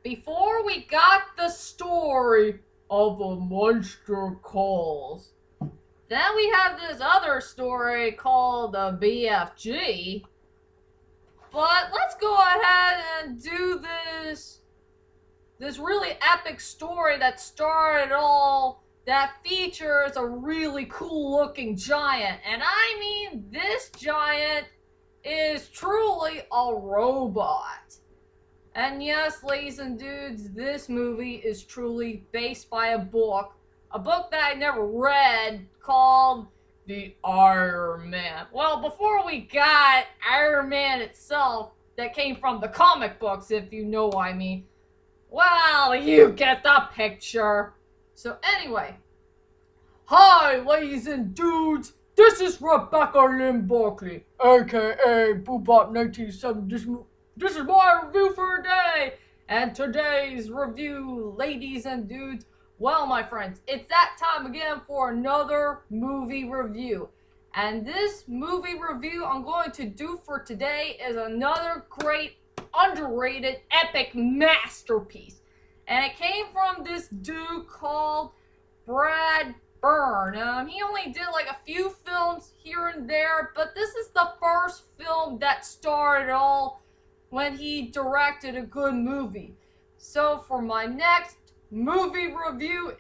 before we got the story of a monster calls. Then we have this other story called the BFG. But let's go ahead and do this really epic story that started all that features a really cool looking giant. And I mean, this giant is truly a robot. And yes, ladies and dudes, this movie is truly based by a book that I never read called The Iron Man. Well, before we got Iron Man itself, that came from the comic books, if you know what I mean. Well, you get the picture. So anyway, hi, ladies and dudes. This is Rebecca Lynn Barkley, aka Boobop1970. This is my review for today. And today's review, ladies and dudes, well, my friends, it's that time again for another movie review. And this movie review I'm going to do for today is another great, underrated, epic masterpiece. And it came from this dude called Brad Byrne. He only did like a few films here and there, but this is the first film that started all when he directed a good movie. So for my next movie review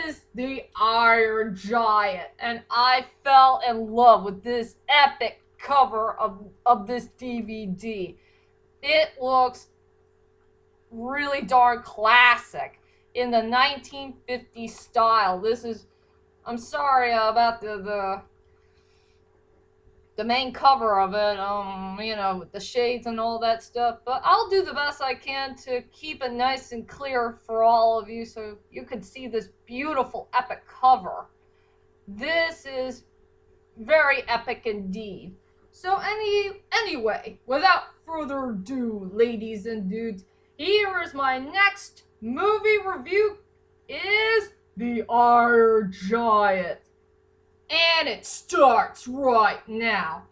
is The Iron Giant, and I fell in love with this epic cover of this DVD. It looks really darn classic in the 1950s style. I'm sorry about the main cover of it, with the shades and all that stuff, but I'll do the best I can to keep it nice and clear for all of you so you can see this beautiful epic cover. This is very epic indeed. So anyway, without further ado, ladies and dudes, here is my next movie review is The Iron Giant. And it starts right now.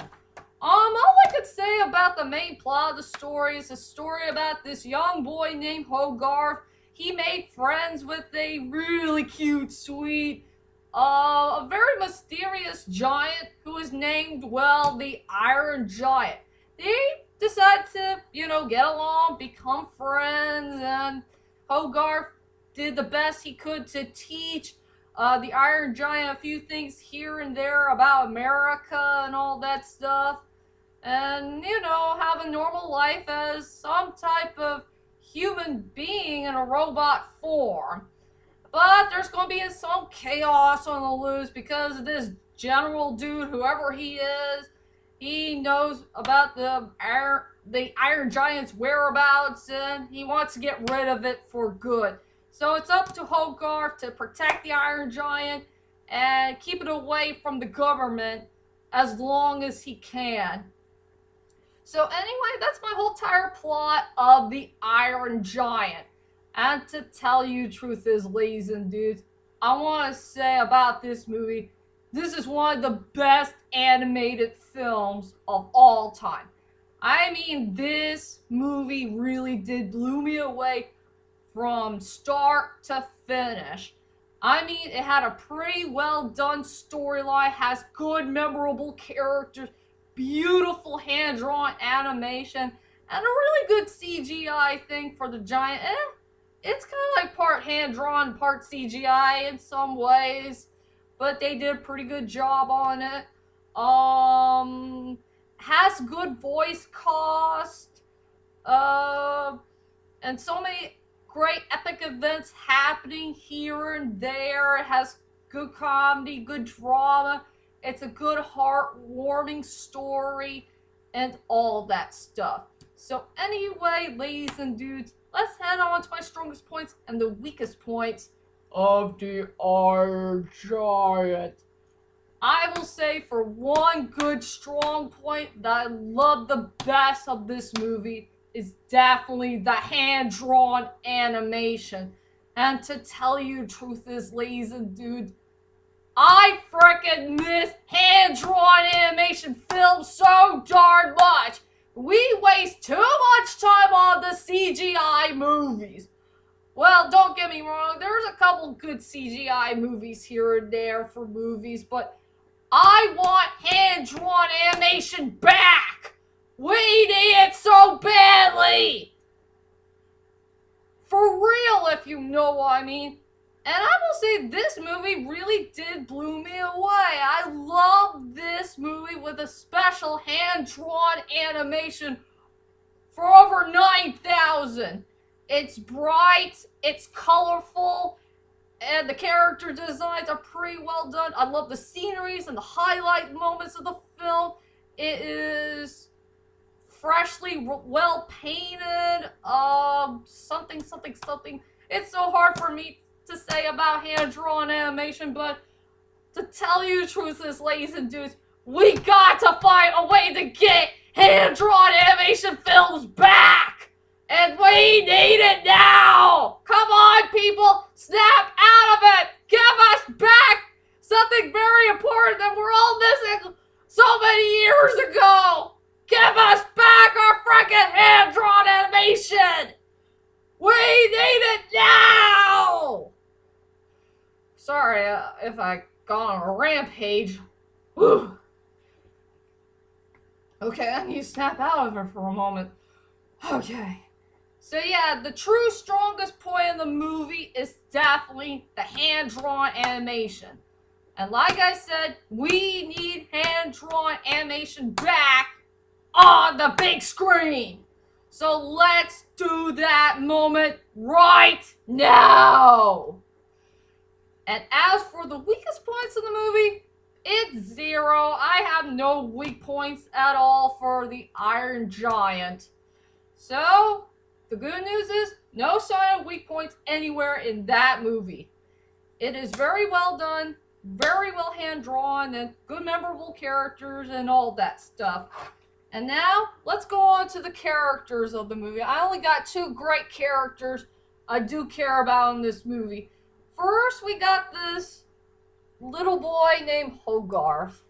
All I could say about the main plot of the story is a story about this young boy named Hogarth. He made friends with a really cute, sweet, a very mysterious giant who is named, well, the Iron Giant. They decide to, get along, become friends, and Hogarth did the best he could to teach the Iron Giant a few things here and there about America and all that stuff. And, have a normal life as some type of human being in a robot form. But there's going to be some chaos on the loose because of this general dude, whoever he is. He knows about the Iron Giant's whereabouts and he wants to get rid of it for good. So it's up to Hogarth to protect the Iron Giant and keep it away from the government as long as he can. So anyway, that's my whole entire plot of the Iron Giant. And to tell you the truth is, ladies and dudes, I want to say about this movie, this is one of the best animated films of all time. I mean, this movie really did blew me away from start to finish. I mean, it had a pretty well done storyline, has good memorable characters, beautiful hand-drawn animation, and a really good CGI thing for the giant. It's kind of like part hand-drawn, part CGI in some ways, but they did a pretty good job on it. Has good voice cast, and so many great epic events happening here and there. It has good comedy, good drama. It's a good heartwarming story and all that stuff. So anyway, ladies and dudes, let's head on to my strongest points and the weakest points of the Iron Giant. I will say for one good strong point that I love the best of this movie is definitely the hand-drawn animation. And to tell you the truth is, ladies and dudes, I frickin' miss hand-drawn animation films so darn much. We waste too much time on the CGI movies. Well, don't get me wrong, there's a couple good CGI movies here and there for movies, but I want hand-drawn animation back! We need it so badly! For real, if you know what I mean. And I will say this movie really did blow me away. I love this movie with a special hand-drawn animation for over 9,000. It's bright, it's colorful, and the character designs are pretty well done. I love the sceneries and the highlight moments of the film. It is freshly well painted. Something. It's so hard for me to say about hand-drawn animation, but to tell you the truth is, ladies and dudes, we got to find a way to get hand-drawn animation films back! And we need it now! Come on, people! Snap out of it! Give us back something very important that we're all missing so many years ago! Give us back our frickin' hand-drawn animation! We need it now! Sorry if I got on a rampage. Whew. Okay, I need to snap out of it for a moment. Okay. So yeah, the true strongest point in the movie is definitely the hand-drawn animation. And like I said, we need hand-drawn animation back on the big screen. So let's do that moment right now. And as for the weakest points in the movie, it's 0. I have no weak points at all for the Iron Giant. So, the good news is, no sign of weak points anywhere in that movie. It is very well done, very well hand-drawn, and good memorable characters and all that stuff. And now, let's go on to the characters of the movie. I only got 2 great characters I do care about in this movie. First, we got this little boy named Hogarth.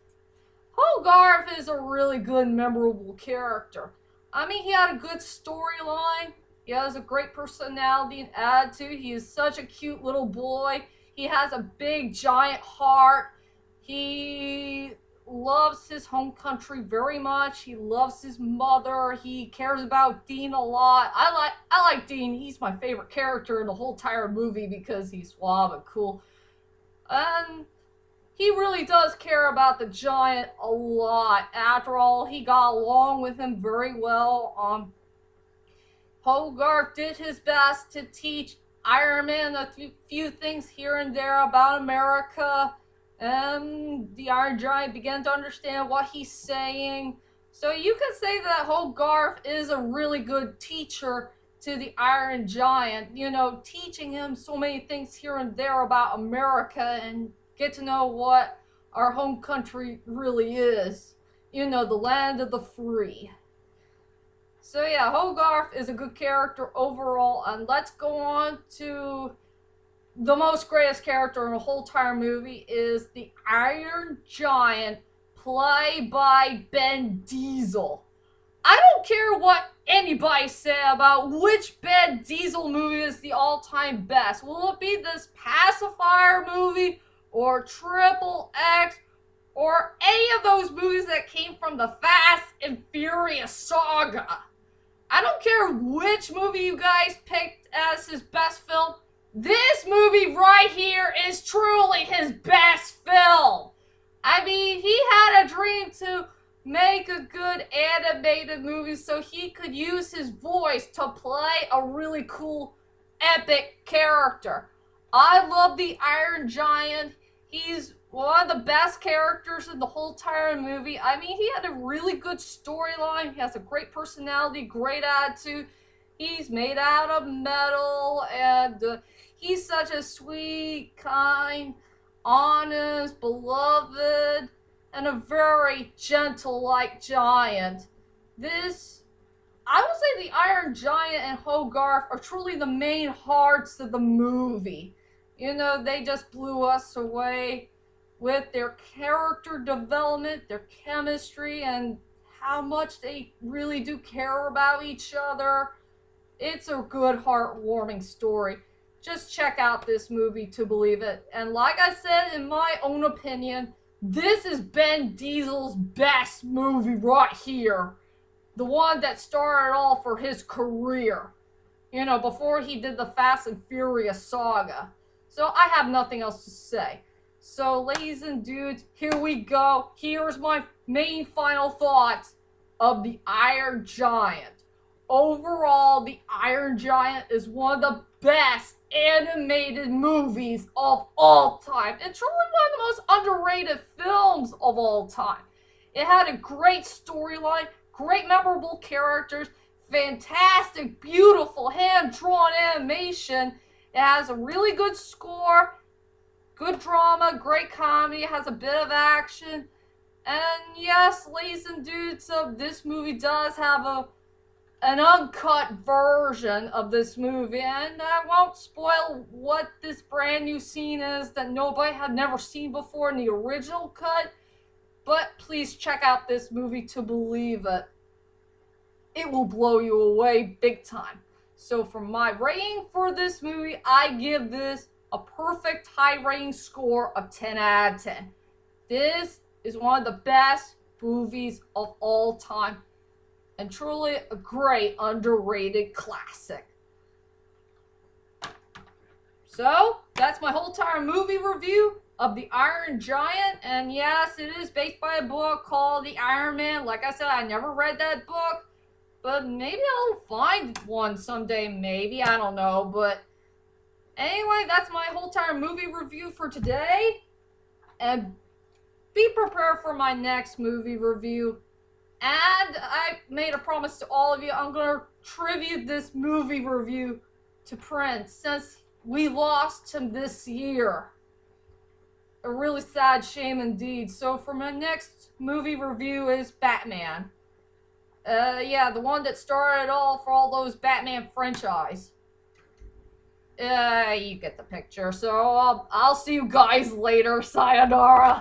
Hogarth is a really good, memorable character. I mean, he had a good storyline. He has a great personality and attitude. He is such a cute little boy. He has a big, giant heart. He loves his home country very much. He loves his mother. He cares about Dean a lot. I like Dean. He's my favorite character in the whole entire movie because he's suave and cool. And he really does care about the giant a lot. After all, he got along with him very well. Hogarth did his best to teach Iron Man a few things here and there about America. And the Iron Giant began to understand what he's saying. So you can say that Hogarth is a really good teacher to the Iron Giant. You know, teaching him so many things here and there about America and get to know what our home country really is. You know, the land of the free. So yeah, Hogarth is a good character overall. And let's go on to the most greatest character in the whole entire movie is the Iron Giant, played by Vin Diesel. I don't care what anybody say about which Vin Diesel movie is the all-time best. Will it be this Pacifier movie, or Triple X, or any of those movies that came from the Fast and Furious saga? I don't care which movie you guys picked as his best film. This movie right here is truly his best film. I mean, he had a dream to make a good animated movie so he could use his voice to play a really cool, epic character. I love the Iron Giant. He's one of the best characters in the whole entire movie. I mean, he had a really good storyline. He has a great personality, great attitude. He's made out of metal, and he's such a sweet, kind, honest, beloved, and a very gentle-like giant. I would say the Iron Giant and Hogarth are truly the main hearts of the movie. You know, they just blew us away with their character development, their chemistry, and how much they really do care about each other. It's a good, heartwarming story. just check out this movie to believe it. And like I said, in my own opinion, this is Vin Diesel's best movie right here. The one that started all for his career. You know, before he did the Fast and Furious saga. So I have nothing else to say. So, ladies and dudes, here we go. Here's my main final thoughts of The Iron Giant. Overall, The Iron Giant is one of the best animated movies of all time. And truly one of the most underrated films of all time. It had a great storyline, great memorable characters, fantastic, beautiful, hand-drawn animation. It has a really good score, good drama, great comedy, it has a bit of action. And yes, ladies and dudes, this movie does have an uncut version of this movie, and I won't spoil what this brand new scene is that nobody had never seen before in the original cut, but please check out this movie to believe it. It will blow you away big time. So for my rating for this movie, I give this a perfect high rating score of 10 out of 10. This is one of the best movies of all time, and truly a great underrated classic. So that's my whole entire movie review of The Iron Giant, and yes, it is based by a book called The Iron Man. Like I said, I never read that book, but maybe I'll find one someday, maybe, I don't know. But anyway, that's my whole entire movie review for today, and be prepared for my next movie review. And I made a promise to all of you, I'm going to tribute this movie review to Prince, since we lost him this year. A really sad shame indeed. So for my next movie review is Batman. Yeah, the one that started it all for all those Batman franchise. You get the picture. So I'll see you guys later. Sayonara.